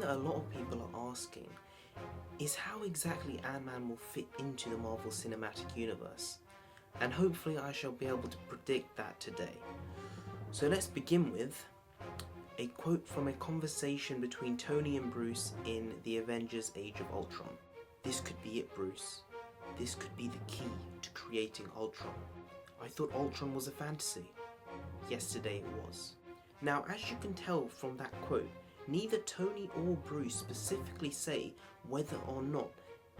that a lot of people are asking is how exactly Ant-Man will fit into the Marvel Cinematic Universe, and hopefully I shall be able to predict that today. So let's begin with a quote from a conversation between Tony and Bruce in the Avengers Age of Ultron. "This could be it, Bruce. This could be the key to creating Ultron. I thought Ultron was a fantasy. Yesterday it was." Now, as you can tell from that quote, neither Tony or Bruce specifically say whether or not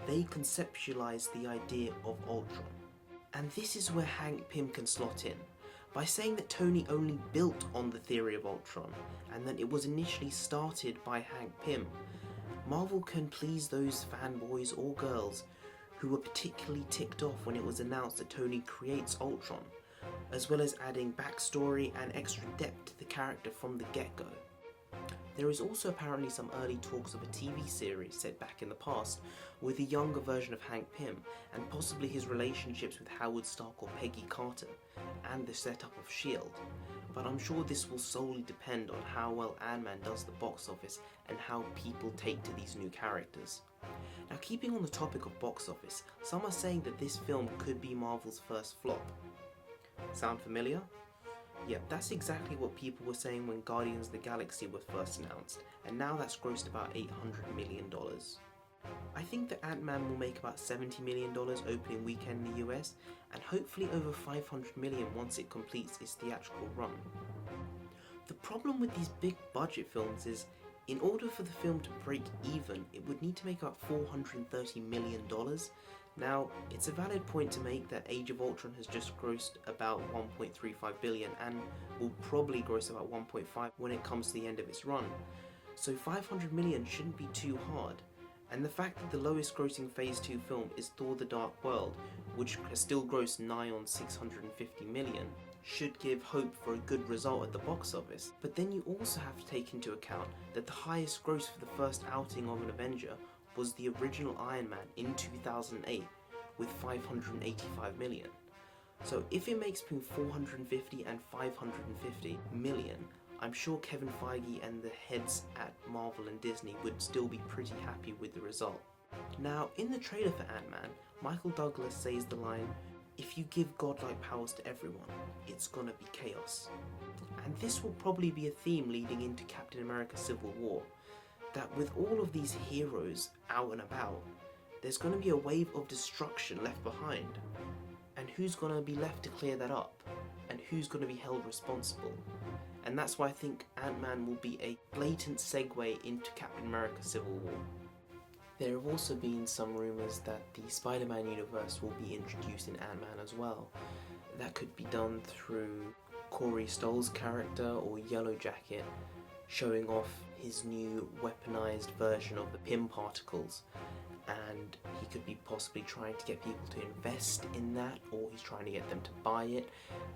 they conceptualize the idea of Ultron. And this is where Hank Pym can slot in, by saying that Tony only built on the theory of Ultron, and that it was initially started by Hank Pym. Marvel can please those fanboys or girls who were particularly ticked off when it was announced that Tony creates Ultron, as well as adding backstory and extra depth to the character from the get-go. There is also apparently some early talks of a TV series set back in the past with a younger version of Hank Pym, and possibly his relationships with Howard Stark or Peggy Carter, and the setup of S.H.I.E.L.D. But I'm sure this will solely depend on how well Ant-Man does the box office and how people take to these new characters. Now, keeping on the topic of box office, some are saying that this film could be Marvel's first flop. Sound familiar? Yep, that's exactly what people were saying when Guardians of the Galaxy was first announced, and now that's grossed about $800 million. I think that Ant-Man will make about $70 million opening weekend in the US, and hopefully over $500 million once it completes its theatrical run. The problem with these big budget films is, in order for the film to break even, it would need to make about $430 million. Now, it's a valid point to make that Age of Ultron has just grossed about $1.35 billion and will probably gross about $1.5 when it comes to the end of its run. So $500 million shouldn't be too hard. And the fact that the lowest grossing Phase 2 film is Thor: The Dark World, which has still grossed nigh on $650 million, should give hope for a good result at the box office. But then you also have to take into account that the highest gross for the first outing of an Avenger was the original Iron Man in 2008 with $585 million. So if it makes between 450 and 550 million, I'm sure Kevin Feige and the heads at Marvel and Disney would still be pretty happy with the result. Now, in the trailer for Ant-Man, Michael Douglas says the line, "If you give godlike powers to everyone, it's gonna be chaos." And this will probably be a theme leading into Captain America Civil War, that with all of these heroes out and about, there's going to be a wave of destruction left behind. And who's going to be left to clear that up? And who's going to be held responsible? And that's why I think Ant-Man will be a blatant segue into Captain America Civil War. There have also been some rumours that the Spider-Man universe will be introduced in Ant-Man as well. That could be done through Corey Stoll's character or Yellow Jacket showing off his new weaponized version of the Pym particles, and he could be possibly trying to get people to invest in that, or he's trying to get them to buy it,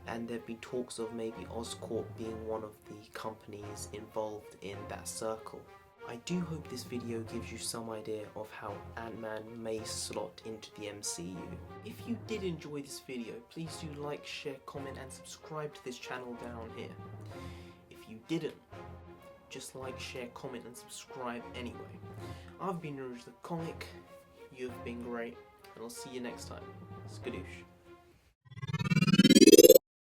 and there have been talks of maybe Oscorp being one of the companies involved in that circle. I do hope this video gives you some idea of how Ant-Man may slot into the MCU. If you did enjoy this video, please do like, share, comment and subscribe to this channel down here. If you didn't, just like, share, comment and subscribe anyway. I've been Rouge the Comic, you've been great, and I'll see you next time. Skadoosh.